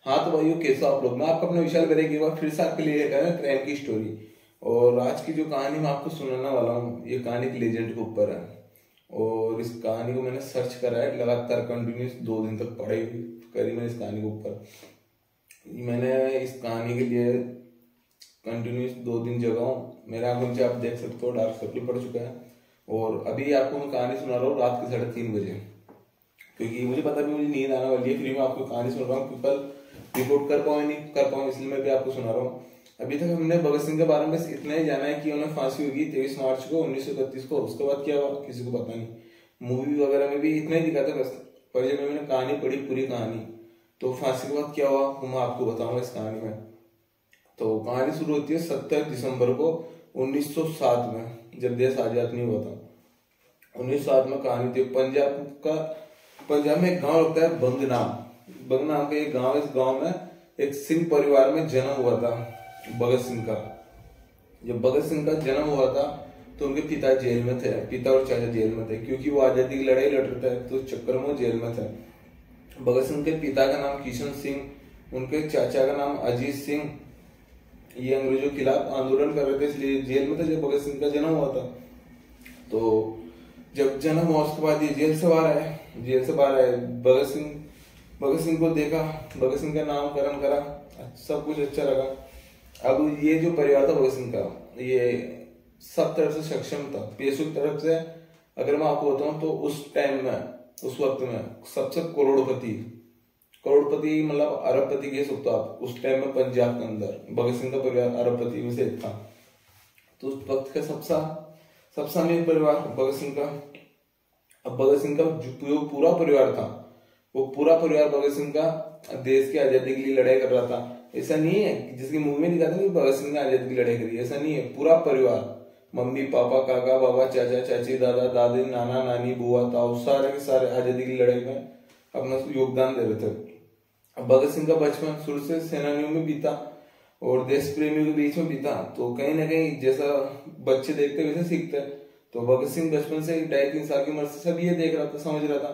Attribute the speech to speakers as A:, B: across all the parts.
A: हाँ तो भाइयों, कैसे हो आप लोग? मैं आपका अपना विशाल बेरे एक बार फिर से आपके लिए लेकर आया क्राइम की स्टोरी। और आज की जो कहानी मैं आपको सुनाने वाला हूँ, ये कहानी एक लेजेंड के ऊपर है। और इस कहानी को मैंने सर्च करा है, लगातार कंटिन्यूस 2 दिन तक पढ़ाई करी मैंने इस कहानी के ऊपर। मैंने इस कहानी के लिए कंटिन्यूस 2 दिन जगा हूँ। मेरे आंखों से आप देख सकते हो डार्क सर्कल पड़ चुका है। और अभी आपको मैं कहानी सुना रहा हूँ रात के 3:30 बजे, क्योंकि मुझे पता भी मुझे नींद आने वाली है। फिर मैं आपको कहानी सुन रहा हूँ कि कल रिपोर्ट कर पाऊँ नहीं कर पाऊँ, इसलिए मैं भी आपको सुना रहा हूँ। अभी तक हमने भगत सिंह के बारे में बस इतना ही जाना है कि उन्हें फांसी होगी 23 मार्च को 1931 को। उसके बाद क्या हुआ किसी को पता नहीं। मूवी वगैरह में भी इतना ही दिखा था बस। पर जब मैंने कहानी पढ़ी, पूरी कहानी, तो फांसी के बाद क्या हुआ वो मैं आपको बताऊंगा इस कहानी में। तो कहानी शुरू होती है 17 दिसंबर को 1907 में, जब देश आजाद नहीं हुआ था। 1907 में कहानी थी। पंजाब में एक गांव लगता है बंगनाम। बंगनाम का एक गांव है। इस गांव में एक सिंह परिवार में जन्म हुआ था भगत सिंह का। जब भगत सिंह का जन्म हुआ था तो उनके पिता जेल में थे। पिता और चाचा जेल में थे, क्योंकि वो आजादी की लड़ाई लड़ रहे थे, तो उस चक्कर में वो जेल में थे। भगत सिंह के पिता का नाम किशन सिंह, उनके चाचा का नाम अजीत सिंह। ये अंग्रेजों के खिलाफ आंदोलन कर रहे थे, इसलिए जेल में थे जब भगत सिंह का जन्म हुआ था। तो जब जन्म हुआ उसके बाद ये जेल से बाहर आए। जेल से बाहर आए, भगत सिंह को देखा, भगत सिंह का नामकरण करा, सब कुछ अच्छा लगा। अब ये जो परिवार था भगत सिंह का, ये सब तरफ से सक्षम था। पैसों की तरफ से अगर मैं आपको बताऊं तो उस टाइम में, उस वक्त में सबसे करोड़पति मतलब अरबपति कह सकते हो आप। उस टाइम में पंजाब के अंदर भगत सिंह का परिवार अरबपति में से एक था। तो उस वक्त का सबसे अमीर परिवार भगत सिंह का। अब भगत सिंह का जो पूरा परिवार था, वो पूरा परिवार भगत सिंह का देश की आजादी के लिए लड़ाई कर रहा था। ऐसा नहीं है कि जिसकी मूवी में दिखाते हैं भगत सिंह ने आजादी की लड़ाई करी, ऐसा नहीं है। पूरा परिवार, मम्मी पापा काका बाबा चाचा चाची दादा दादी नाना नानी बुआ ताऊ, सारे के सारे आजादी की लड़ाई में अपना योगदान दे रहे थे। अब भगत सिंह का बचपन शुरू से सेनानियों में बीता और देश प्रेमियों के बीच में बीता। तो कहीं ना कहीं जैसा बच्चे देखते वैसे सीखते हैं। तो भगत सिंह बचपन से 2.5-3 साल की उम्र से सब ये देख रहा था, समझ रहा था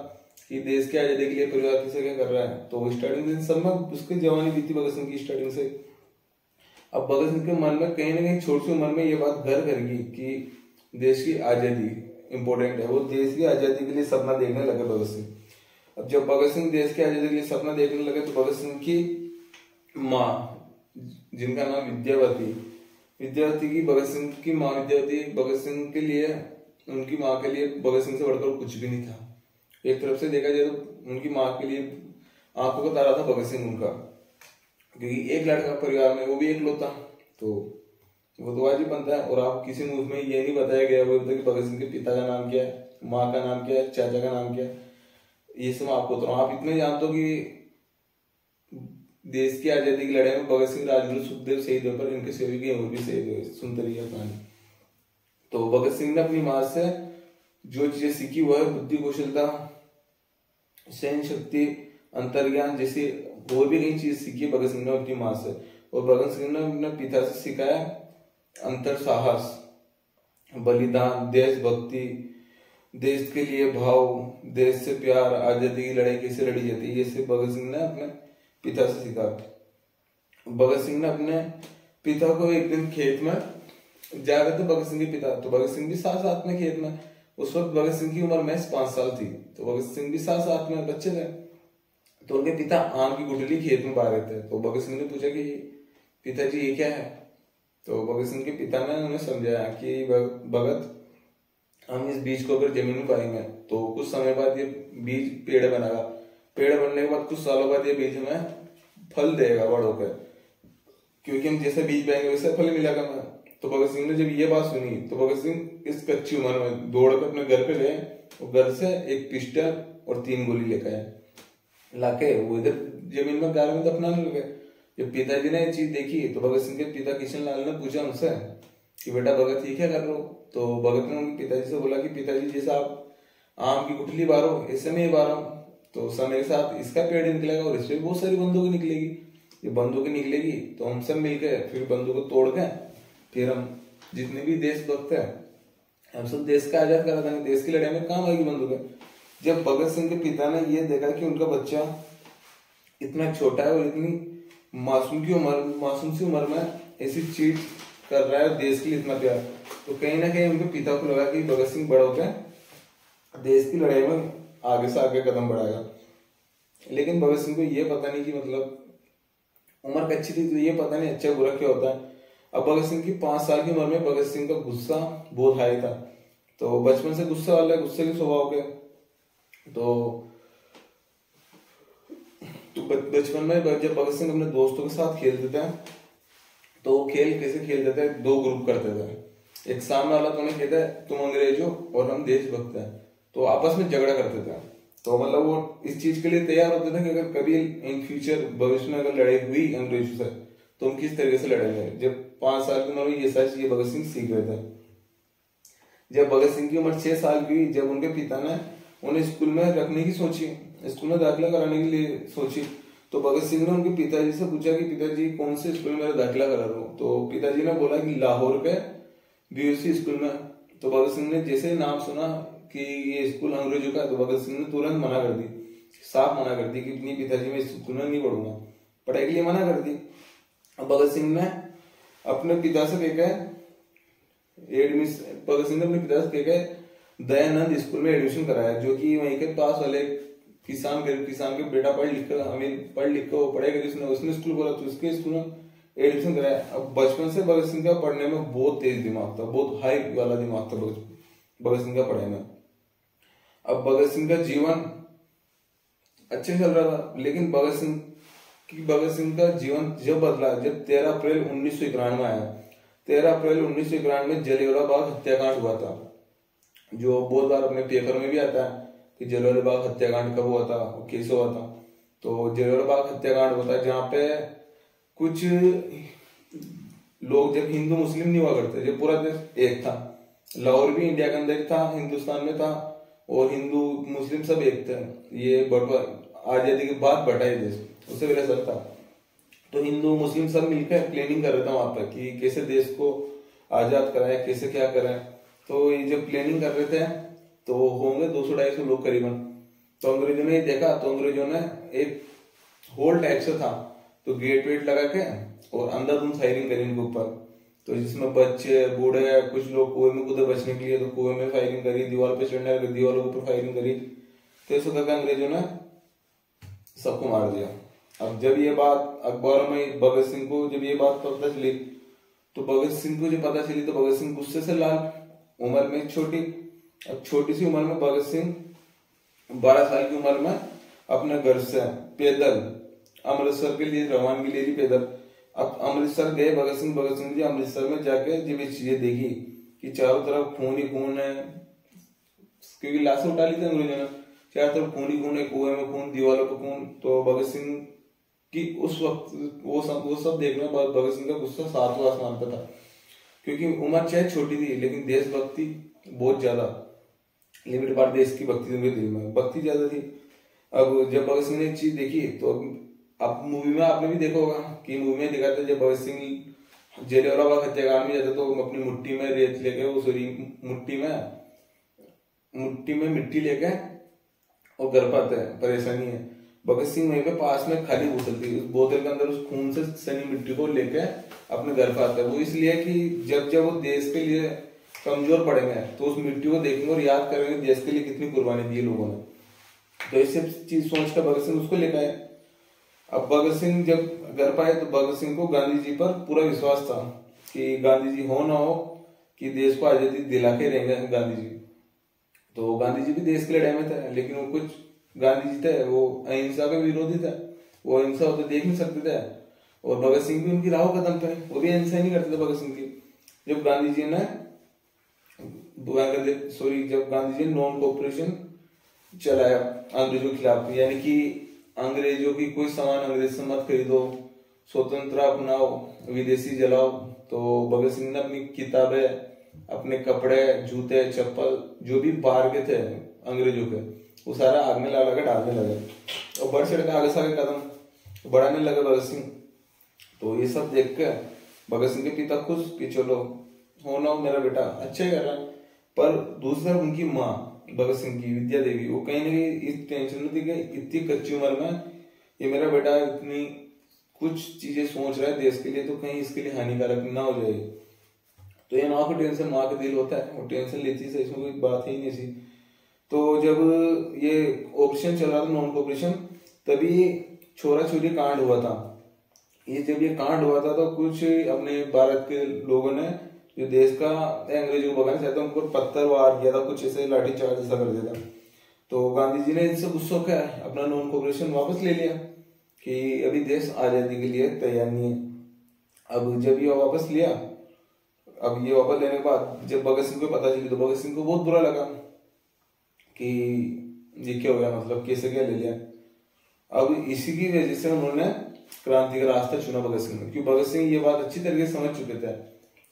A: कि देश की आजादी के लिए परिवार किसे क्या कर रहा है। तो स्टार्टिंग से सब में उसकी जवानी बीती भगत सिंह की स्टार्टिंग से। अब भगत सिंह के मन में कहीं ना कहीं छोटी सी उम्र में ये बात घर कर गई कि देश की आजादी इंपॉर्टेंट है। वो देश की आजादी के लिए सपना देखने लगे भगत सिंह। अब जब भगत सिंह देश की आजादी के लिए सपना देखने लगे तो भगत सिंह की माँ, जिनका नाम विद्यावती की भगत सिंह की माँ विद्यावती, भगत सिंह के लिए, उनकी माँ के लिए भगत सिंह से बढ़कर कुछ भी नहीं था। एक तरफ से देखा जाए तो उनकी माँ के लिए आंखों का तारा था भगत सिंह उनका, क्योंकि एक लड़का परिवार में, वो भी एक लौता, तो वो तो वाजिब बनता है। और आप किसी न्यूज में ये नहीं बताया गया वो कि भगत सिंह के पिता का नाम क्या है, माँ का नाम क्या है, चाचा का नाम क्या है। ये सब आपको बता रहा हूँ। आप इतने जानते हो कि देश की आजादी की लड़ाई में भगत सिंह, राजगुरु, सुखदेव शहीद हुए, पर इनके सेविक और भी शहीद हुए। सुनते रहिए कहानी। तो भगत सिंह ने अपनी माँ से जो चीजें सीखी वो है बुद्धि कौशलता, सहन शक्ति, अंतर्ज्ञान जैसी और भी कई चीज सीखी भगत सिंह ने अपनी माँ से। और भगत सिंह ने अपने पिता से सिखाया अंतर साहस, बलिदान, देशभक्ति, देश के लिए भाव, देश से प्यार, आजादी की लड़ाई कैसे लड़ी जाती है, ये सब भगत सिंह ने अपने पिता से सीखा। भगत सिंह ने अपने पिता को एक दिन खेत में जा रहे थे भगत सिंह के पिता, तो भगत सिंह भी साथ साथ में खेत में। उस वक्त भगत सिंह की उम्र महज 5 साल थी, तो भगत सिंह भी साथ साथ में बच्चे थे। तो उनके पिता आम की गुठली खेत में बा रहे थे। तो भगत सिंह ने पूछा कि पिताजी ये क्या है। तो भगत सिंह के पिता ने उन्हें समझाया कि भगत, हम इस बीज को अगर जमीन में पाएंगे तो कुछ समय बाद ये बीज पेड़ बनेगा। पेड़ बनने के बाद कुछ सालों बाद ये बीज हमें फल देगा बड़ होकर, क्योंकि हम जैसे बीज बोएंगे वैसे फल मिलेगा हमें। तो भगत सिंह ने जब ये बात सुनी तो भगत सिंह इस कच्ची उम्र में दौड़ कर अपने घर पे गए और घर से एक पिस्टल और 3 गोली लेकर आए। लाके वो इधर जमीन में गार में दफनाने लगे। जब पिताजी ने ये चीज देखी तो भगत सिंह के पिता किशन लाल ने पूछा उनसे कि बेटा भगत ये क्या कर रहे हो। तो भगत ने उनके पिताजी से बोला कि पिताजी जैसा आप आम की गुठली बारो ऐसे मैं बार हूँ, तो समय के साथ इसका पेड़ निकलेगा और इसमें बहुत सारी बंदूकें निकलेगी। ये बंदूकें निकलेगी तो हम सब मिलकर फिर बंदूकें तोड़ के फिर हम जितने भी देशभक्त है हम सब देश का आजाद करा देंगे, देश की लड़ाई में काम आएगी बंदूकें। जब भगत सिंह के पिता ने ये देखा कि उनका बच्चा इतना छोटा है और इतनी मासूम सी उम्र में ऐसी चीज कर रहा है, देश के लिए इतना प्यार। तो कहीं ना कहीं उनके पिता को लगा कि भगत सिंह बड़ा होकर देश की लड़ाई में आगे से आगे कदम बढ़ाएगा। लेकिन भगत सिंह को ये पता नहीं कि मतलब उम्र कच्ची थी, तो ये पता नहीं अच्छा बुरा क्या होता है। अब भगत सिंह की 5 साल की उम्र में भगत सिंह का गुस्सा बहुत हाई था। तो बचपन से गुस्सा वाला, गुस्से के स्वभाव के, तो बचपन में जब भगत सिंह अपने दोस्तों के साथ खेलते थे, तो खेल कैसे खेलते थे, 2 ग्रुप करते थे। एक सामने वाला तो उन्हें कहता है तुम अंग्रेज हो और हम देशभक्त हैं, तो आपस में झगड़ा करते थे। तो मतलब वो इस चीज के लिए तैयार होते थे कि अगर कभी इन फ्यूचर भविष्य में अगर लड़ाई हुई अंग्रेजों से तो हम किस तरीके से लड़ेंगे। जब 5 साल की उम्र में ये सारी चीजें भगत सिंह सीख रहे थे। जब भगत सिंह की उम्र 6 साल की हुई, जब उनके पिता ने उन्हें स्कूल में रखने की सोची, स्कूल में दाखिला कराने के लिए सोची, तो भगत सिंह ने उनके पिताजी से पूछा कि पिताजी कौन से स्कूल में मेरा दाखिला करा दो। तो पिताजी ने बोला कि लाहौर के बीयूसी स्कूल में। तो भगत सिंह ने जैसे ही नाम सुना कि ये स्कूल अंग्रेजों का है, तो भगत सिंह ने तुरंत मना कर दी, साफ मना कर दी कि नहीं पिताजी मैं इस स्कूल में नहीं पढ़ूंगा, पढ़ाई के लिए मना कर दी। अब भगत सिंह ने अपने पिता से भगत सिंह ने अपने पिता से दयानंद स्कूल में एडमिशन कराया, जो कि वहीं के पास वाले किसान के बेटा पढ़ लिख कर वो पढ़ेगा, उसने स्कूल बोला, तो उसके स्कूल में एडमिशन कराया। अब बचपन से भगत सिंह का पढ़ने में बहुत तेज दिमाग था, बहुत हाई वाला दिमाग था भगत सिंह का पढ़ाई में। अब भगत सिंह का जीवन अच्छे चल रहा था, लेकिन भगत सिंह का जीवन जब बदला, जब 13 अप्रैल 1991 आया। 13 अप्रैल 1991 में जलियांवाला बाग हत्याकांड हुआ था, जो बहुत बार अपने पेपर में भी आता है कि जलियांवाला बाग हत्याकांड कब हुआ था, कैसे हुआ था। तो जलियांवाला बाग हत्याकांड होता है जहाँ पे कुछ लोग, जब हिंदू मुस्लिम नहीं हुआ करते, जब पूरा देश एक था, लाहौर भी इंडिया के अंदर था, हिंदुस्तान में था, और हिंदू मुस्लिम सब एक थे। ये आजादी के बाद बटा है देश, उससे पहले सब था। तो हिंदू मुस्लिम सब मिलकर प्लानिंग कर रहे थे वहां पर कि कैसे देश को आजाद कराए, कैसे क्या कराए। तो ये जब प्लानिंग कर रहे थे तो होंगे 200-250 लोग करीबन। तो अंग्रेजों ने ये देखा, तो अंग्रेजों ने एक होल टाइप से था, तो गेट वेट लगा के और अंधाधुंध फायरिंग करी इनके ऊपर। तो जिसमें बच्चे, बूढ़े, कुछ लोग कुएं में कूदे बचने के लिए, तो कुएं में फायरिंग करी, दीवार पे चढ़ने लगे, दीवारों के ऊपर फायरिंग करी। तो ऐसा करके अंग्रेजों ने सबको मार दिया। अब जब ये बात अखबारों में भगत सिंह को जब ये बात पता चली, तो भगत सिंह को जब पता चली तो भगत सिंह गुस्से से लाल, उम्र में छोटी। अब छोटी सी उम्र में भगत सिंह 12 साल की उम्र में अपने घर से पैदल अमृतसर के लिए रवानगी ले ली, पैदल। अब अमृतसर गए भगत सिंह जी अमृतसर में जाके जब ये चीजें देखी कि चारों तरफ खून ही खून है, क्योंकि लाशें उठा ली थी अंग्रेजों ने, चारों तरफ खून ही खून है, कुएं में खून, दीवारों पर खून। तो भगत सिंह की उस वक्त वो सब देखने के बाद भगत सिंह का गुस्सा 7वां आसमान पर था, क्योंकि उम्र चाहे छोटी थी लेकिन देशभक्ति बहुत ज्यादा, लिमिट बार देश की भक्ति उनके दिल में भक्ति ज्यादा थी। अब जब भगत सिंह ने एक चीज देखी, तो अब मूवी में आपने भी देखा होगा कि मूवी में दिखाते जब भगत सिंह जलियांवाला बाग हत्याकांड में जाते तो अपनी मुट्ठी में रेत लेके, वो सॉरी मुट्ठी में मिट्टी लेके और घर पाते हैं, परेशानी है। भगत सिंह वहीं पे पास में खाली बोतल थी, उस बोतल के अंदर उस खून से सनी मिट्टी को लेके अपने घर पर आते हैं। वो इसलिए कि जब वो देश के लिए कमजोर पड़ेंगे तो उस मिट्टी को देखेंगे और याद करेंगे देश के लिए कितनी कुर्बानी दी लोगों ने। तो इस चीज सोचकर भगत सिंह उसको लेकर आए। अब भगत सिंह जब घर पाए तो भगत सिंह को गांधी जी पर पूरा विश्वास था कि गांधी जी हो ना हो कि देश को आजादी दिला के रहेंगे गांधी जी। तो गांधी जी भी देश के लड़ाई में थे, लेकिन वो कुछ गांधी जी थे वो अहिंसा के विरोधी थे, वो अहिंसा होते देख नहीं सकते थे। और भगत सिंह भी उनकी राह कदम पे, वो भी अहिंसा नहीं करते थे भगत सिंह की। जब गांधी जी ने नॉन कोऑपरेशन चलाया अंग्रेजों के खिलाफ, यानी कि अंग्रेजों की कोई सामान अंग्रेज से मत खरीदो, स्वतंत्रता अपनाओ, विदेशी जलाओ। तो भगत सिंह ने अपनी किताबें, अपने कपड़े, जूते, चप्पल जो भी बाहर के थे अंग्रेजों के, वो सारा आग में लगा के डालने लगे और बढ़ चढ़ के आगे से आगे कदम बढ़ाने लगे भगत सिंह। तो ये सब देख के भगत सिंह के पिता खुश कि चलो हो ना हो मेरा बेटा अच्छा ही कर रहा है। पर दूसरा उनकी माँ भगत सिंह की विद्या देवी, वो कहीं ना कहीं इस टेंशन में थी कि इतनी कच्ची उम्र में ये मेरा बेटा इतनी कुछ चीजें सोच रहा है देश के लिए, तो कहीं इसके लिए हानिकारक ना हो जाए। तो ये माँ को टेंशन, माँ का दिल होता है, वो टेंशन लेती है, इसमें कोई बात ही नहीं थी। तो जब ये ऑपरेशन चल रहा था, नॉन ऑपरेशन, तभी छोरा छोरी कांड हुआ था। ये जब ये कांड हुआ था तो कुछ अपने भारत के लोगों ने, जो देश का अंग्रेजों को भगाना चाहता, उनको पत्थर वार किया था, कुछ ऐसे लाठी चार्ज ऐसा कर दिया था। तो गांधी जी ने इससे गुस्सा होकर अपना नॉन कोऑपरेशन वापस ले लिया कि अभी देश आजादी के लिए तैयार नहीं है। अब जब ये वापस लिया, अब ये वापस लेने के बाद जब भगत सिंह को पता चली, तो भगत सिंह को बहुत बुरा लगा कि ये क्या हो गया, मतलब कैसे क्या ले लिया। अब इसी की वजह से उन्होंने क्रांति का रास्ता चुना भगत सिंह ने, क्योंकि भगत सिंह ये बात अच्छी तरीके से समझ चुके थे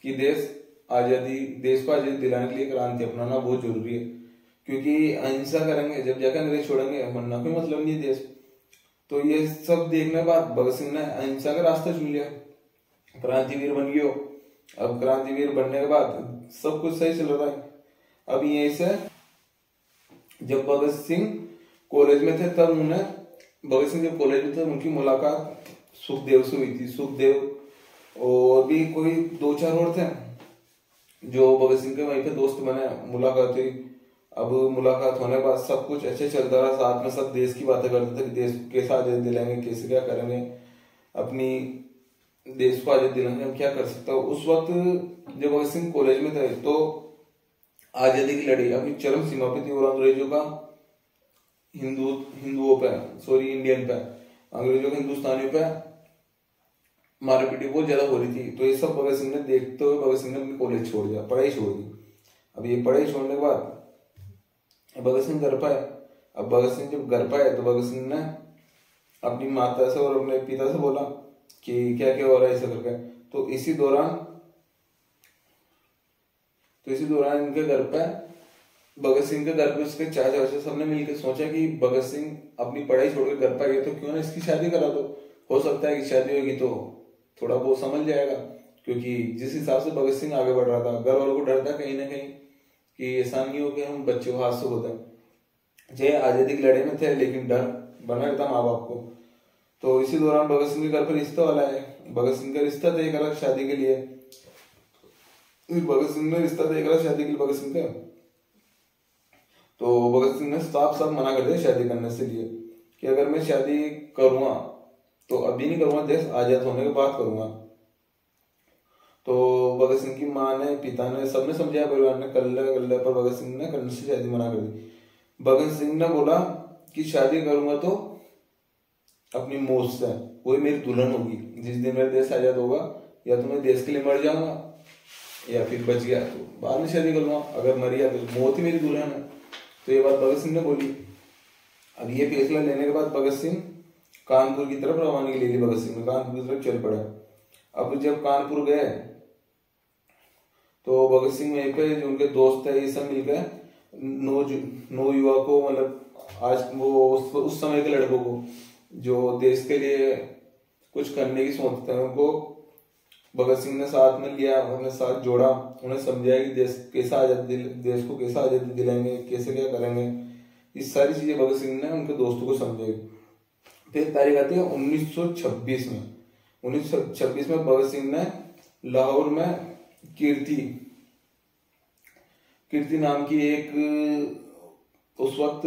A: कि देश को आजादी दिलाने के लिए क्रांति अपनाना बहुत जरूरी है, क्योंकि अहिंसा करेंगे जब जाकर अंग्रेज छोड़ेंगे, वरना कोई मतलब नहीं देश। तो ये सब देखने के बाद भगत सिंह ने अहिंसा का रास्ता चुन लिया, क्रांतिवीर बन गया। अब क्रांतिवीर बनने के बाद सब कुछ सही चल रहा है। अब यहीं से जब भगत सिंह कॉलेज में थे, तब उन्हें, भगत सिंह जब कॉलेज में थे, उनकी मुलाकात सुखदेव से हुई थी। सुखदेव और भी कोई 2-4 और थे जो भगत सिंह के वहीं पे दोस्त बने, मुलाकात हुई। अब मुलाकात होने के बाद सब कुछ अच्छे चलता रहा, साथ में सब देश की बातें करते थे कि देश को कैसे आजादी दिलाएंगे, कैसे क्या करेंगे, अपनी देश को आजादी दिलाने हम क्या कर सकते हो। उस वक्त जब भगत सिंह कॉलेज में थे तो आजादी की लड़ाई अपनी चरम सीमा पे थी, और अंग्रेजों का इंडियन पे, अंग्रेजों के हिंदुस्तानियों पे मारापीटी बहुत ज्यादा हो रही थी। तो ये सब भगत सिंह ने देखते हुए भगत सिंह ने अपनी कॉलेज छोड़ दिया, पढ़ाई छोड़ दी। अब ये पढ़ाई छोड़ने के बाद भगत सिंह घर पाए। अब भगत सिंह जब घर पाए तो भगत सिंह ने अपनी माता से और अपने पिता से बोला कि क्या क्या हो रहा है ऐसा करके। तो इसी दौरान इनके घर पे, भगत सिंह के घर पे उसके चाचा वाचा सबने मिलकर सोचा कि भगत सिंह अपनी पढ़ाई छोड़कर घर पे गए, तो क्यों ना इसकी शादी करा दो, हो सकता है कि शादी होगी तो थोड़ा बहुत समझ जाएगा। क्योंकि जिस हिसाब से भगत सिंह आगे बढ़ रहा था, घर वालों को डर था कहीं ना कहीं कि ऐसा नहीं हो कि हम बच्चे को हाथ से होता है। जय आजादी की लड़ाई में थे, लेकिन डर बना रहता माँ बाप को। तो इसी दौरान भगत सिंह के घर पर रिश्ता वाला है, भगत सिंह का रिश्ता तय करा शादी के लिए। भगत सिंह ने रिश्ता तय करा शादी के लिए भगत सिंह का। तो भगत सिंह ने साफ साफ मना कर दिया शादी करने से लिए कि अगर मैं शादी करूंगा तो अभी नहीं करूंगा, देश आजाद होने के बाद करूंगा। तो भगत सिंह की माँ ने, पिता ने, सबने समझाया, परिवार ने, कल्ले पर भगत सिंह ने करने से शादी मना कर दी। भगत सिंह ने बोला कि शादी करूंगा तो अपनी मौत से, वही मेरी दुल्हन होगी। जिस दिन मेरा देश आजाद होगा, या तो मैं देश के लिए मर जाऊंगा, या फिर बच गया तो बाद में शादी करूंगा, अगर मर गया तो मौत ही मेरी दुल्हन है। तो ये बात भगत सिंह ने बोली। अब ये फैसला लेने के बाद भगत सिंह कानपुर की तरफ रवानगी ले ली। भगत सिंह कानपुर की तरफ चल पड़े। अब जब कानपुर गए तो भगत सिंह वहीं पे जो उनके दोस्त थे, ये सब मिलकर नौ युवा को, मतलब आज वो उस समय के लड़कों को जो देश के लिए कुछ करने की सोचते हैं, उनको भगत सिंह ने साथ में लिया, अपने साथ जोड़ा, उन्हें समझाया कि देश को कैसा आजादी दिलाएंगे, कैसे क्या करेंगे। इस सारी चीजें भगत सिंह ने उनके दोस्तों को समझाई। फिर तारीख आती है 1926 में। 1926 में भगत सिंह ने लाहौर में कीर्ति नाम की एक, उस वक्त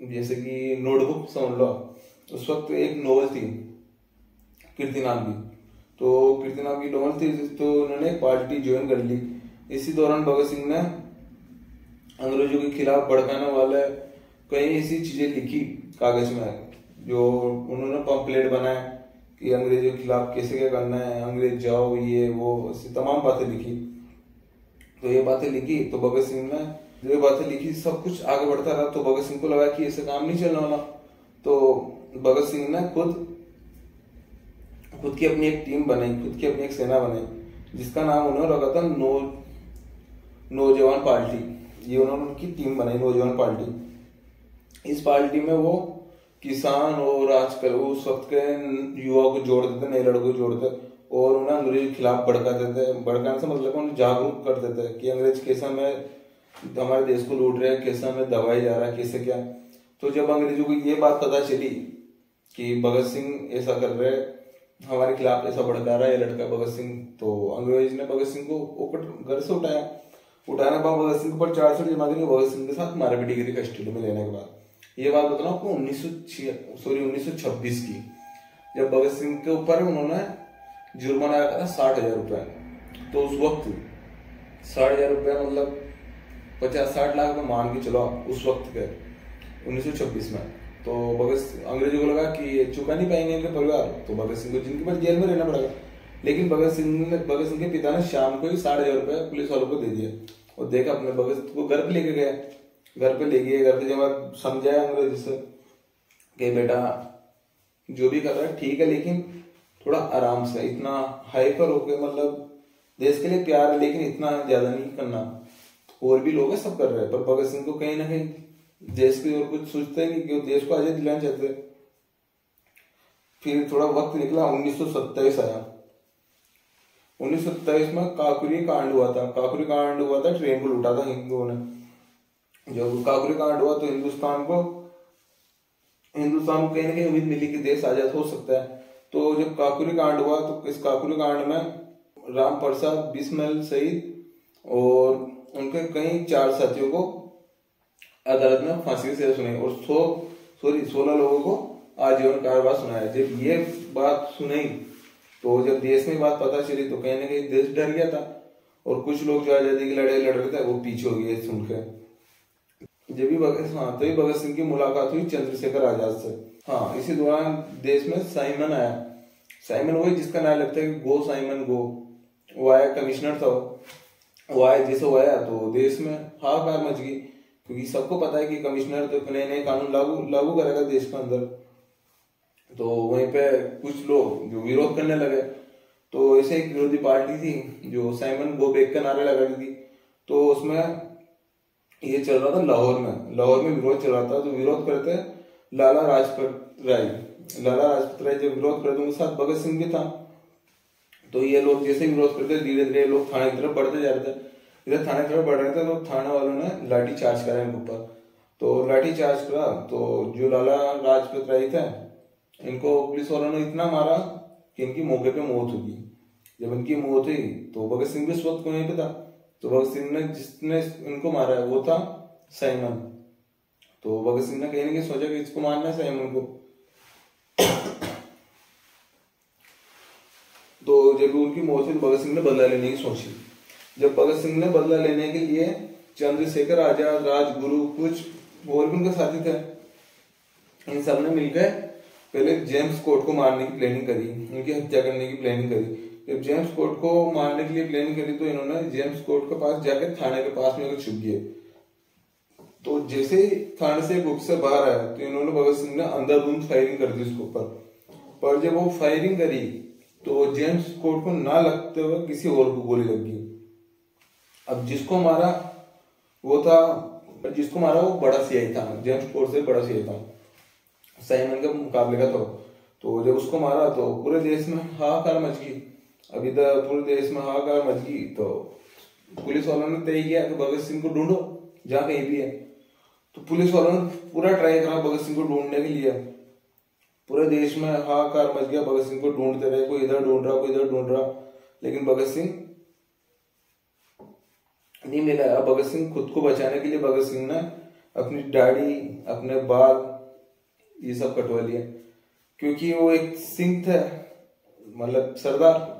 A: जैसे कि नोटबुक समझ लो, उस वक्त एक नोवेल थी कीर्ति नाम की। तो कीर्ति नाम की नोवेल थी, तो उन्होंने एक पार्टी ज्वाइन कर ली। इसी दौरान भगत सिंह ने अंग्रेजों के खिलाफ भड़काने वाले कई ऐसी चीजें लिखी कागज में, जो उन्होंने पंपलेट बनाए कि अंग्रेजों के खिलाफ कैसे क्या करना है, अंग्रेज जाओ, ये वो, ऐसी तमाम बातें लिखी। तो ये बातें लिखी तो भगत सिंह ने जो ये बातें लिखी, सब कुछ आगे बढ़ता रहा। तो भगत सिंह को लगा कि ऐसे काम नहीं चलने वाला। तो भगत सिंह ने खुद की अपनी एक टीम बनाई, खुद की अपनी एक सेना बनाई, जिसका नाम उन्होंने रखा था नौजवान पार्टी। ये उन्होंने उनकी टीम बनाई, नौजवान पार्टी। इस पार्टी में वो किसान और आजकल उस वक्त के युवाओं को जोड़ते थे, नए लड़कों को जोड़ते, और उन्हें अंग्रेज के खिलाफ भड़काते थे। भड़काने से मतलब उन्हें जागरूक करते थे कि अंग्रेज कैसा में हमारे देश को लूट रहे हैं, कैसा में दबाई जा रहा है, कैसे क्या। तो जब अंग्रेजों को ये बात पता चली कि भगत सिंह ऐसा कर रहे, हमारे खिलाफ ऐसा भड़का रहा है ये लड़का भगत सिंह। तो अंग्रेज ने भगत सिंह को घर से उठाने के बाद भगत सिंह पर चार्जशीट जमा करी, भगत सिंह के साथ मारपीट करी कस्टडी में लेने के बाद। ये बात बता रहा हूँ आपको 1926 की, जब भगत सिंह के ऊपर उन्होंने जुर्माना रखा था 60,000 रुपए। तो उस वक्त 60,000 रुपया मतलब 50-60 लाख में मान के चलो उस वक्त के 1926 में। तो अंग्रेजों को लगा कि ये चुका नहीं पाएंगे इनके परिवार, तो भगत सिंह को जिनके पास जेल में रहना पड़ेगा। लेकिन भगत सिंह के पिता ने शाम को ही 60,000 रुपये पुलिस वालों को दे दिए और देखा अपने भगत को घर पे लेके गए। घर पे जब समझाया अंग्रेज से कि बेटा जो भी कर रहा है ठीक है, लेकिन थोड़ा आराम से, इतना हाइपर होके, मतलब देश के लिए प्यार है लेकिन इतना ज्यादा नहीं करना। और भी लोग हैं सब कर रहे हैं, पर भगत सिंह को कहीं ना कहीं देश की और कुछ सोचते नहीं कि वो देश को आजादी दिलाना चाहते। फिर थोड़ा वक्त निकला, 1927 आया। 1927 में काकुरी कांड हुआ था। ट्रेन को लूटा था हिंदुओं ने। जब काकुरी कांड हुआ तो हिंदुस्तान को कहीं ना कहीं उम्मीद मिली कि देश आजाद हो सकता है। तो जब काकुरी कांड हुआ तो इस काकुरी कांड में राम प्रसाद बिस्मिल सहित और उनके कई 4 साथियों को अदालत में फांसी की सजा सुनाई और 16 लोगों को आजीवन कारावास सुनाया। जब ये बात सुनाई तो जब देश में बात पता चली तो कहीं ना कहीं देश डर गया था और कुछ लोग जो आजादी की लड़ाई लड़ रहे थे वो पीछे हो गए सुनकर। जब भी भगत सिंह की मुलाकात हुई चंद्रशेखर आजाद से। हाँ, इसी दौरान देश में साइमन आया। साइमन वही जिसका नाम लगता है गो साइमन गो। वो आया, कमिश्नर था वो आया। जैसे वो आया तो देश में हाहाकार मच गई, क्योंकि सबको पता है कि कमिश्नर तो नए नए कानून लागू करेगा देश के अंदर। तो वहीं पे कुछ लोग जो विरोध करने लगे। तो ऐसे एक विरोधी पार्टी थी जो साइमन गो बैक का नारा लगा रही थी। तो उसमें ये चल रहा था लाहौर में विरोध चल रहा था। तो विरोध करते लाला लाजपत राय जब विरोध करते उनके साथ भगत सिंह भी था। तो ये लोग जैसे विरोध करते धीरे धीरे लोग थाने की तरफ बढ़ते जा रहे थे। इधर थाने की तरफ बढ़ रहे थे तो थाने वालों ने लाठी चार्ज करा इनके ऊपर। तो लाठी चार्ज करा तो जो लाला लाजपत राय थे इनको पुलिस वालों ने इतना मारा कि इनकी मौके पे मौत होगी। जब इनकी मौत हुई तो भगत सिंह भी उस वक्त वहीं पे था। तो भगत सिंह ने जिसने इनको मारा है वो था साइमन। तो भगत सिंह ने कहीं ना कहीं सोचा कि इसको मारना है साइमन को। तो जब उनकी मौत हुई तो भगत सिंह ने बदला लेने की सोची। जब भगत सिंह ने बदला लेने के लिए चंद्रशेखर आजाद, राजगुरु, कुछ और भी उनके साथी थे, इन सब ने मिलकर पहले जेम्स कोर्ट को मारने की प्लानिंग करी, उनकी हत्या करने की प्लानिंग करी। जब जेम्स कोर्ट को मारने के लिए प्लानिंग करी तो इन्होंने जेम्स कोर्ट के पास जाकर थाने के पास में छुप गए। तो जैसे ही थाने से गुप्त से बाहर आया तो इन्होंने भगत सिंह ने अंधाधुंध फायरिंग कर दी उसके ऊपर। पर जब वो फायरिंग करी तो जेम्स कोर्ट को ना लगते हुए किसी और को गोली लग गई। अब जिसको मारा वो बड़ा सीआई था, जेम्स कोर्ट से बड़ा सीआई था, साइमन के मुकाबले का। तो जब उसको मारा तो पूरे देश में हाहाकार मच गई। अब इधर पूरे देश में हाहाकार मच गई तो पुलिस वालों ने तय किया कि भगत सिंह को ढूंढो जहाँ कहीं भी है। तो पुलिस वालों ने पूरा ट्राई करा भगत सिंह को ढूंढने के लिए। पूरे देश में हाहाकार मच गया, भगत सिंह को ढूंढते रहे, कोई इधर ढूंढ रहा कोई इधर ढूंढ रहा, लेकिन भगत सिंह नहीं मिला। अब भगत सिंह खुद को बचाने के लिए भगत सिंह ने अपनी दाढ़ी, अपने बाल ये सब कटवा लिया, क्योंकि वो एक सिंह थे, मतलब सरदार।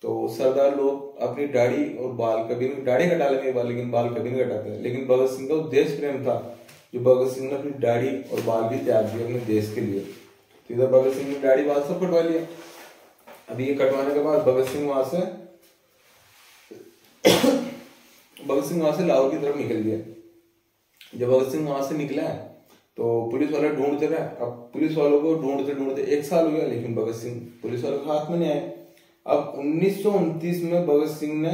A: तो सरदार लोग अपनी दाढ़ी और बाल कभी नहीं, दाढ़ी कटा लेंगे लेकिन बाल कभी नहीं कटाते। लेकिन भगत सिंह का देश प्रेम था जो भगत सिंह ने अपनी दाढ़ी और बाल भी त्याग दिए अपने देश के लिए। तो इधर भगत सिंह ने दाढ़ी बाल सब कटवा लिया। अभी ये कटवाने के बाद भगत सिंह वहां से लाहौर की तरफ निकल गया। जब भगत सिंह वहां से निकला तो पुलिस वाले ढूंढते रहे। अब पुलिस वालों को ढूंढते ढूंढते 1 साल हो गया, लेकिन भगत सिंह पुलिस वालों के हाथ में नहीं आए। अब 1929 में भगत सिंह ने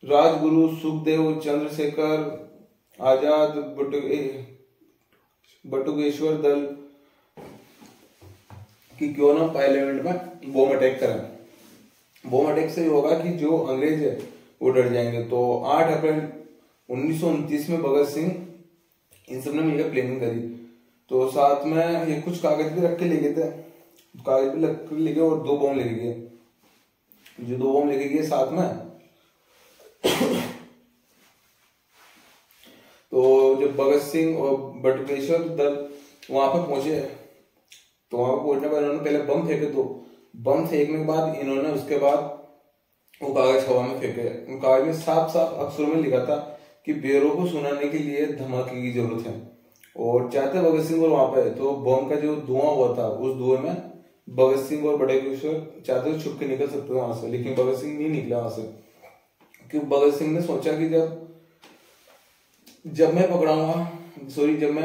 A: राजगुरु, सुखदेव, चंद्रशेखर आजाद, बटुकेश्वर दल की क्यों ना पार्लियामेंट में बॉम्ब अटैक करा। बॉम्ब अटैक से होगा कि जो अंग्रेज है वो डर जाएंगे। तो 8 अप्रैल 1929 में भगत सिंह इन सबने मिलकर प्लानिंग करी। तो साथ में ये कुछ कागज भी रख के ले गए थे, कागज भी रख के ले गए और 2 बम लेके गए। जो 2 बम लेके गए साथ में, तो जब भगत सिंह और बटुकेश्वर दल वहां पे पहुंचे, तो वहां पे पहुंचने पर इन्होंने पहले बम फेंके। तो बम फेंकने के बाद इन्होंने उसके बाद वो कागज हवा में फेंके। उन कागज में साफ साफ अक्षरों में लिखा था कि बेरों को सुनाने के लिए धमाके की जरूरत है। और चाहते भगत सिंह और वहां पे, तो बम का जो धुआं हुआ था, उस धुएं में भगत सिंह और बटुकेश्वर चाहते तो छुप के निकल सकते थे वहां से, लेकिन भगत सिंह नहीं निकला वहां से। क्योंकि भगत सिंह ने सोचा कि जब मैं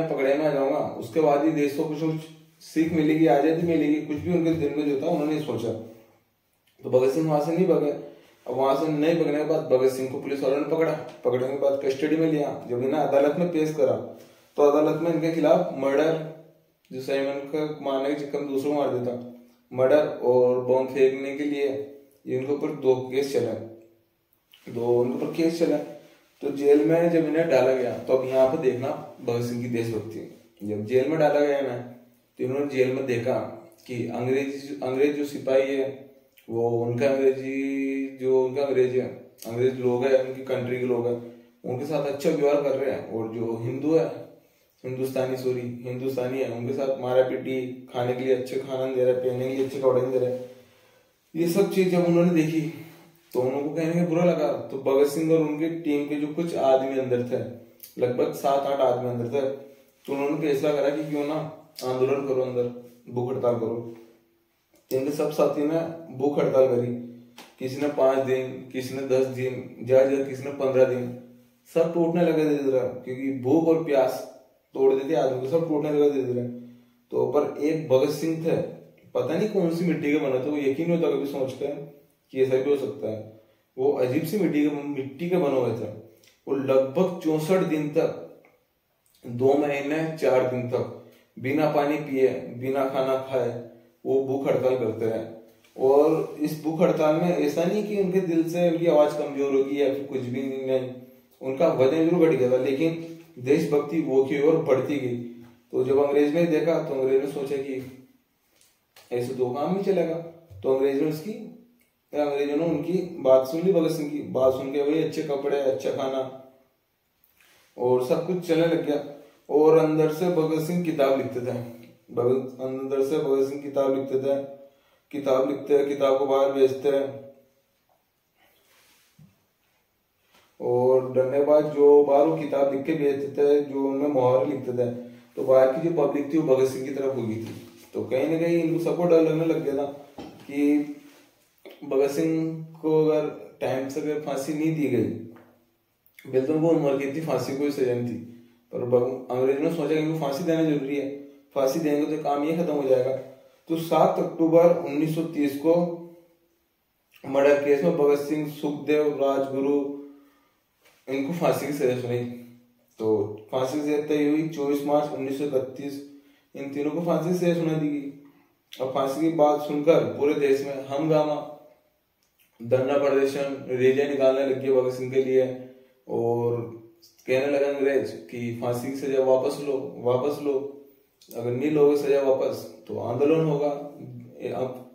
A: पकड़े में आ जाऊंगा, उसके बाद ही देश को कुछ सीख मिलेगी, आजादी मिलेगी, कुछ भी उनके दिल में जो था उन्होंने सोचा। तो भगत सिंह वहां से नहीं भगे। अब वहां से नहीं भगने के बाद भगत सिंह को पुलिस वालों ने पकड़ा। पकड़ने के बाद कस्टडी में लिया। जब इन्हें अदालत में पेश करा, तो अदालत में इनके खिलाफ मर्डर, जो साइमन का मारने के चक्कर में दूसरों को मार देता, मर्डर और बम फेंकने के लिए इनके ऊपर 2 केस चला। तो जेल में जब इन्हें डाला गया, तो अब यहाँ पे देखना भगत सिंह की देशभक्ति। जब जेल में डाला गया ना, तो इन्होंने जेल में देखा कि अंग्रेज जो सिपाही है, वो उनका अंग्रेज लोग है, उनकी कंट्री के लोग हैं, उनके साथ अच्छा व्यवहार कर रहे हैं। और जो हिंदुस्तानी है, उनके साथ मारा पीटी, खाने के लिए अच्छे खाना नहीं दे रहा, पहनने के लिए अच्छे कपड़े नहीं दे रहे। ये सब चीज जब उन्होंने देखी, तो उनको कहने का बुरा लगा। तो भगत सिंह और उनके टीम के जो कुछ आदमी अंदर थे, लगभग 7-8 आदमी अंदर थे, तो उन्होंने फैसला करा कि क्यों ना आंदोलन करो, अंदर भूख हड़ताल करो। इनके सब साथी ने भूख हड़ताल करी। किसी ने 5 दिन, किसी ने 10 दिन, ज्यादा किसी ने 15 दिन। सब टूटने लगे धीरे, क्योंकि भूख और प्यास तोड़ देती आदमी को, सब टूटने लगे धीरे। तो पर एक भगत सिंह थे, पता नहीं कौन सी मिट्टी के बने थे, वो यकीन नहीं होता कभी सोचकर कि ऐसा भी हो सकता है। वो अजीब सी मिट्टी के बने हुए थे। वो लगभग 64 दिन तक, 2 महीने 4 दिन तक बिना पानी पिए, बिना खाना खाए वो भूख हड़ताल करते रहे। और इस भूख हड़ताल में ऐसा नहीं कि उनके दिल से उनकी आवाज कमजोर होगी या फिर कुछ भी नहीं, उनका वजन जरूर बढ़ गया था, लेकिन देशभक्ति वो की ओर बढ़ती गई। तो जब अंग्रेज ने देखा, तो अंग्रेज ने सोचा कि ऐसे तो काम नहीं चलेगा। तो अंग्रेजों ने उनकी बात सुन ली, भगत सिंह की बात सुन के वही अच्छे कपड़े, अच्छा खाना और सब कुछ चलने लग गया। और अंदर से भगत सिंह किताब लिखते थे, किताब को बाहर बेचते हैं। और डरने के बाद जो बाहर वो किताब लिख के बेचते थे, जो उनमें मुहावरे लिखते थे, तो बाहर की जो पब्लिक थी वो भगत सिंह की तरफ हो गई थी। तो कहीं ना कहीं इनको सबको डर लगने लग गया था कि भगत सिंह को अगर टाइम से अगर फांसी नहीं दी गई, बिल्कुल वो उम्र की थी, फांसी कोई सजा नहीं थी, पर अंग्रेजों ने सोचा कि इनको फांसी देना जरूरी है, फांसी देंगे तो काम ये खत्म हो जाएगा। तो 7 अक्टूबर 1930 को मर्डर केस में भगत सिंह, सुखदेव, राजगुरु, इनको फांसी की सजा सुनाई। तो फांसी की सजा तय हुई 24 मार्च 1931। इन तीनों को फांसी की सजा सुना दी गई। अब फांसी की बात सुनकर पूरे देश में हंगामा, धरना प्रदर्शन, रैलियां निकालने लगी भगत सिंह के लिए। और कहने लगा अंग्रेज कि फांसी की सजा वापस लो, अगर नहीं लोगे सजा वापस तो आंदोलन होगा, अब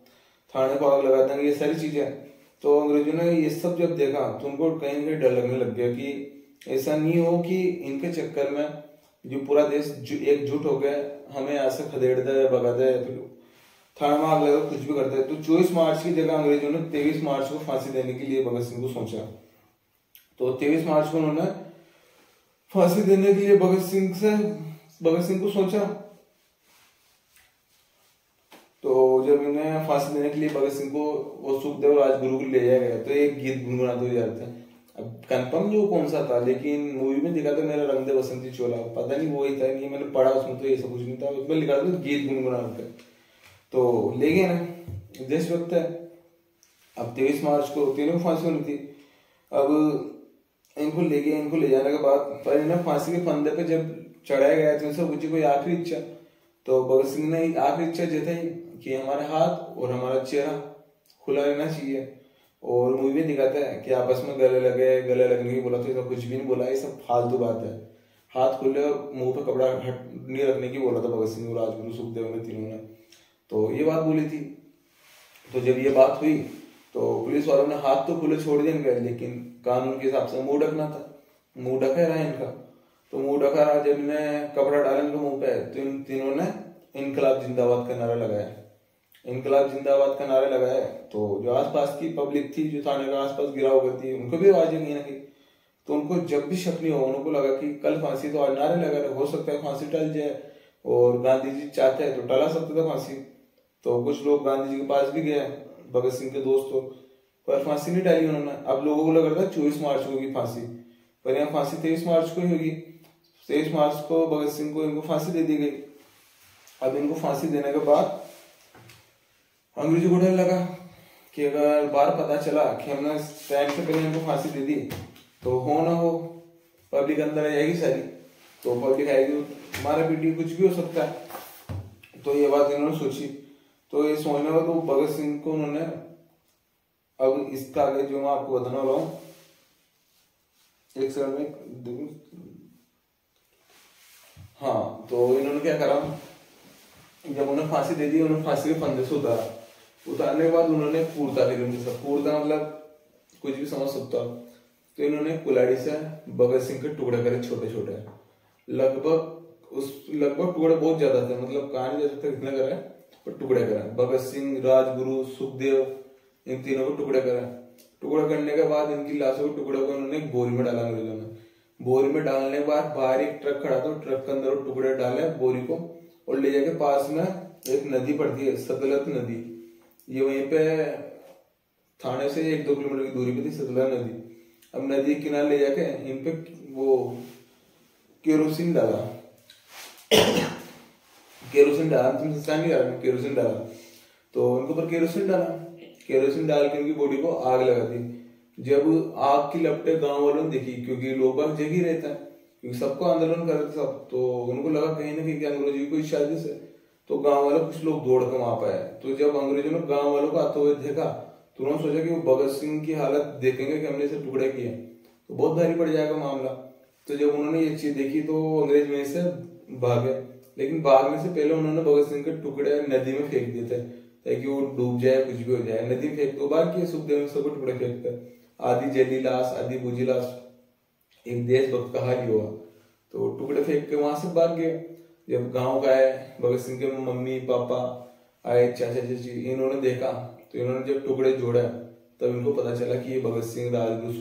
A: थाने को आग लगा देंगे, ये सारी चीजें। तो अंग्रेजों ने ये सब जब देखा, तो उनको कहीं ना कहीं डर लगने लग गया कि ऐसा नहीं हो कि इनके चक्कर में जो पूरा देश एकजुट हो गया, हमें यहाँ से खदेड़ दे, भगा दे, थाने में आग लगा, कुछ भी करते हैं। तो 24 मार्च की जगह अंग्रेजों ने 23 मार्च को फांसी देने के लिए भगत सिंह को सोचा। तो 23 मार्च को उन्होंने फांसी देने के लिए भगत सिंह को सोचा। तो जब इन्हें फांसी देने के लिए भगत सिंह को वो सुखदेव, राजगुरु को ले जाया गया, तो एक गीत गुनगुनाते हुए जाते हैं। अब कंफर्म नहीं वो कौन सा था, लेकिन मूवी में दिखा था मेरा रंग दे बसंती चोला, पता नहीं वही था नहीं, मैंने पढ़ा उसमें तो ऐसा कुछ नहीं था, उसमें लिखा था गीत गुनगुनाते। तो ले गए ना, देशभक्त है। अब 23 मार्च को तीनों फांसी होनी थी। अब इनको ले गए, इनको ले जाने के बाद पर इन्हें फांसी के फंदे पे जब चढ़ाया गया, तो इनसे पूछी कोई आखिरी इच्छा। तो भगत सिंह ने आखिरी इच्छा जताई कि हमारे हाथ और हमारा चेहरा खुला रहना चाहिए। और मूवी में दिखाता है कि आपस में गले लगने की बोला, तो ऐसा कुछ भी नहीं बोला, ये सब फालतू बात है। हाथ खोले और मुंह पे कपड़ा हट नहीं रखने की बोला था भगत सिंह, राजगुरु, सुखदेव ने, तीनों ने। तो ये बात बोली थी। तो जब ये बात हुई तो पुलिस वालों ने हाथ तो खुले छोड़ दिए इनके, लेकिन कानून के हिसाब से मुंह ढकना था, मुंह ढका रहा इनका। तो मुंह ढका रहा, जब इन्हें कपड़ा डाला इनके मुंह पे तो इन तीनों ने इनकलाब जिंदाबाद का नारा लगाया, इनकलाब जिंदाबाद का नारा लगाया। तो जो आसपास की पब्लिक थी, जो थाने के आसपास गिरा हुआ थी, उनको भी आवाज कहीं ना कहीं। तो उनको जब भी शक नहीं हुआ, उनको लगा कि कल फांसी तो आज नारे लगा रहे, हो सकता है फांसी टल जाए, और गांधी जी चाहते हैं तो टला सकते थे फांसी। तो कुछ लोग गांधी जी के पास भी गए, भगत सिंह के दोस्त हो, पर फांसी नहीं डाली उन्होंने। अब लोगों को लग रहा था 24 मार्च को होगी फांसी, पर यहाँ फांसी 23 मार्च को ही होगी। 23 मार्च को भगत सिंह को इनको फांसी दे दी गई। अब इनको फांसी देने के बाद अंग्रेजों को डर लगा कि अगर बार पता चला कि हमने टाइम से पहले इनको फांसी दे दी तो हो ना हो पब्लिक अंदर आ जाएगी सारी, तो पब्लिक आएगी, मारा पीटी कुछ भी हो सकता है। तो ये बात इन्होंने सोची। तो ये सोचने का तो भगत सिंह को उन्होंने, अब इसका आगे जो मैं आपको बताने वाला हूँ, एक सेकंड में देखो। हाँ, तो इन्होंने क्या करा, जब उन्हें फांसी दे दी, उन्होंने फांसी के फंदे से उतारा। उतारने के बाद उन्होंने पूर्ता फिर उनके साथ, पूर्ता मतलब कुछ भी समझ सकता हो। तो इन्होंने कुल्हाड़ी से भगत सिंह के टुकड़े करे, छोटे छोटे, लगभग टुकड़े बहुत ज्यादा थे, मतलब कहानी जैसे तक इतने करे, पर टुकड़े करे। भगत सिंह, राजगुरु, सुखदेव, इन तीनों को टुकड़े करे। टुकड़ा करने के बाद इनकी लाशों के टुकड़े को उन्होंने एक बोरी में डाला अंग्रेजों ने। बोरी में डालने के बाद बाहर एक ट्रक खड़ा था, ट्रक के अंदर वो टुकड़े डाले बोरी को, और ले जाके पास में एक नदी पड़ती है, सतलज नदी। ये वहीं पे थाने से 1-2 किलोमीटर की दूरी पे थी सतलज नदी। अब नदी किनारे ले जाके इन पे वो केरोसिन डाला, केरोसिन डाला, अंतिम संस्कार नहीं करा, केरोसिन डाला। तो उनके ऊपर केरोसिन डाला, केरोसिन डाल के उनकी बॉडी को आग लगा दी। जब आग की लपटें गांव वालों ने देखी, क्योंकि लोग बाग जग ही रहता है, क्योंकि सबको आंदोलन कर रहे थे सब, तो उनको लगा कहीं ना कहीं अंग्रेजों की कोई साजिश है। तो गांव वाले कुछ लोग दौड़ कर वहां पाए। तो जब अंग्रेजों ने गांव वालों को आते हुए देखा तो उन्होंने सोचा कि वो भगत सिंह की हालत देखेंगे कि हमने इसे टुकड़े किए तो बहुत भारी पड़ जाएगा मामला। तो जब उन्होंने ये चीज देखी तो अंग्रेज वहीं से भागे, लेकिन भागने से पहले उन्होंने भगत सिंह के टुकड़े नदी में फेंक दिए थे ताकि वो डूब जाए, कुछ भी हो जाए। नदी में फेंक, 2 बार किए सुखदेव ने सबको टुकड़े फेंकते, आधी जली लाश, आधी बुझी लाश। एक देशभक्त का हाल ही हुआ। तो टुकड़े फेंक के वहां से भाग गए। जब गांव का आए, भगत सिंह के मम्मी पापा आए, चाचा चाची, इन्होंने देखा तो इन्होंने जब टुकड़े जोड़ा तब इनको पता चला कि ये भगत सिंह, राजगुरु,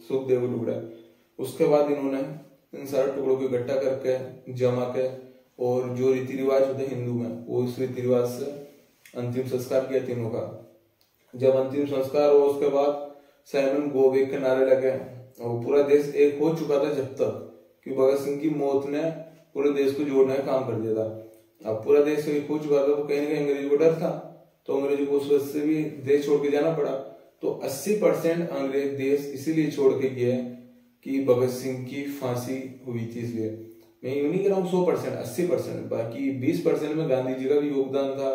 A: सुखदेव का टुकड़ा है। उसके बाद इन्होंने इन सारे टुकड़ों को इकट्ठा करके जमा के, और जो रीति रिवाज होते हिंदू में, वो उस रीति रिवाज से अंतिम संस्कार किया तीनों का। जब अंतिम संस्कार हुआ उसके बाद साइमन गो बैक के नारे लगे, और पूरा देश एक हो चुका था जब तक कि भगत सिंह की मौत ने पूरे देश को जोड़ने का काम कर दिया था। अब पूरा देश एक हो चुका था तो कहीं ना कहीं अंग्रेजों को डर था, तो अंग्रेजों को उस वजह से भी देश छोड़ के जाना पड़ा। तो 80% अंग्रेज देश इसीलिए छोड़ के गए कि भगत सिंह की फांसी हुई थी, इसलिए। मैं यूं नहीं कह रहा हूँ 100%, 80%, बाकी 20% में गांधी जी का भी योगदान था,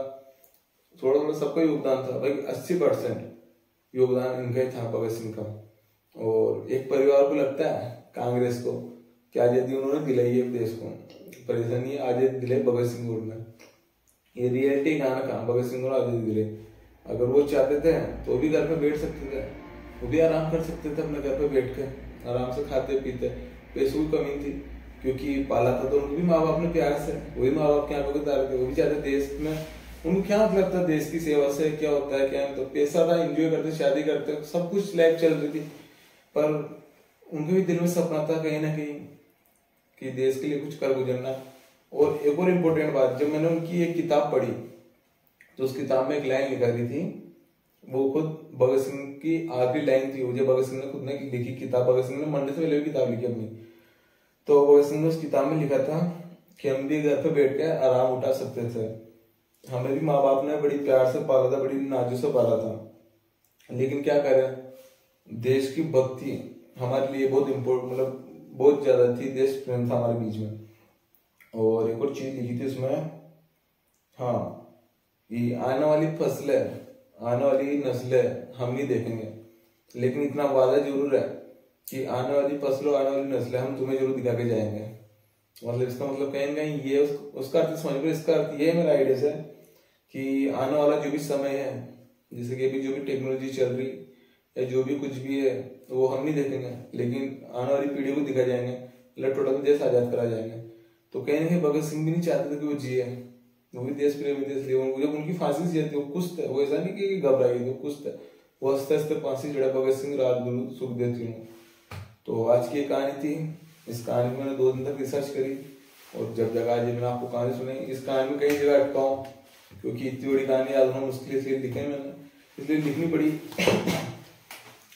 A: थोड़ा थोड़ा सबका योगदान था, बाकी 80% योगदान इनका ही था, भगत सिंह का। और एक परिवार को लगता है, कांग्रेस को, कि आजादी उन्होंने दिलाई है देश को, परेशानी आजादी दिलाई भगत सिंह ने। ये रियलिटी कहाँ भगत सिंह को आजादी दिलाई। अगर वो चाहते थे तो भी घर पे बैठ सकते थे, वो भी आराम कर सकते थे अपने घर पे बैठ के, आराम से खाते पीते। पैसों की कमी थी क्योंकि पाला था तो उनको भी माँ बाप ने प्यार से, वही माँ बाप की आंखों के तारे थे, वो भी चाहते देश में, उनको क्या मतलब था देश की सेवा से क्या होता है, क्या तो पैसा था, एंजॉय करते, शादी करते, सब कुछ लाइफ चल रही थी। पर उनके भी दिल में सपना था कहीं ना कहीं कि देश के लिए कुछ कर गुजरना। और एक और इम्पोर्टेंट बात, जब मैंने उनकी एक किताब पढ़ी तो उस किताब में एक लाइन लिखा दी थी, वो खुद भगत सिंह की आखिरी लाइन थी, वो जो भगत सिंह ने खुद ने लिखी किताब, भगत सिंह ने मरने से पहले भी किताब लिखी अपनी। तो भगत सिंह ने उस किताब में लिखा था कि हम भी घर पे बैठ के आराम उठा सकते थे, हमें भी माँ बाप ने बड़ी प्यार से पाला था, बड़ी नाजू से पाला था, लेकिन क्या करें, देश की भक्ति हमारे लिए बहुत इम्पोर्टेंट, मतलब बहुत ज्यादा थी, देश प्रेम था हमारे बीच में। और एक और चीज लिखी थी उसमें, हाँ, ये आने वाली फसलें, आने वाली नस्लें हम नहीं देखेंगे, लेकिन इतना वादा जरूर है कि आने वाली फसलों, आने वाली नस्लें हम तुम्हें जरूर दिखा के जाएंगे। मतलब इसका मतलब कहीं ना कहीं ये उसका अर्थ समझ लो। इसका अर्थ ये है मेरा आइडिया से कि आने वाला जो भी समय है, जैसे कि अभी जो भी टेक्नोलॉजी चल रही या जो भी कुछ भी है वो हम नहीं देखेंगे, लेकिन आने वाली पीढ़ी को दिखा जाएंगे, इलेक्ट्रोनिक देश आजाद करा जाएंगे। तो कहीं ना कहीं भगत सिंह भी नहीं चाहते थे कि वो जिए, वो भी देश प्रेमी थे। इसलिए जब उनकी फांसी सी जाती है वो कुछ था, वो ऐसा नहीं कि घबराई थी, कुछ था, वो हंसते हंसते फांसी चढ़ा भगत सिंह राजगुरु सुखदेव तीनों। तो आज की कहानी थी। इस कहानी में मैंने 2 दिन तक रिसर्च करी, और जब जगह आज मैंने आपको कहानी सुनाई, इस कहानी में कई जगह अटका हूँ, क्योंकि इतनी बड़ी कहानी याद होना मुश्किल इसलिए लिखे मैंने, इसलिए लिखनी पड़ी।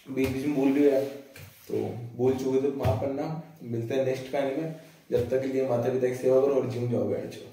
A: बीच बीच में भूल भी गया, तो भूल चुके तो माफ करना। मिलते हैं नेक्स्ट कहानी में। जब तक के लिए माता पिता की सेवा करो और जिम जाओ, बैठ जाओ।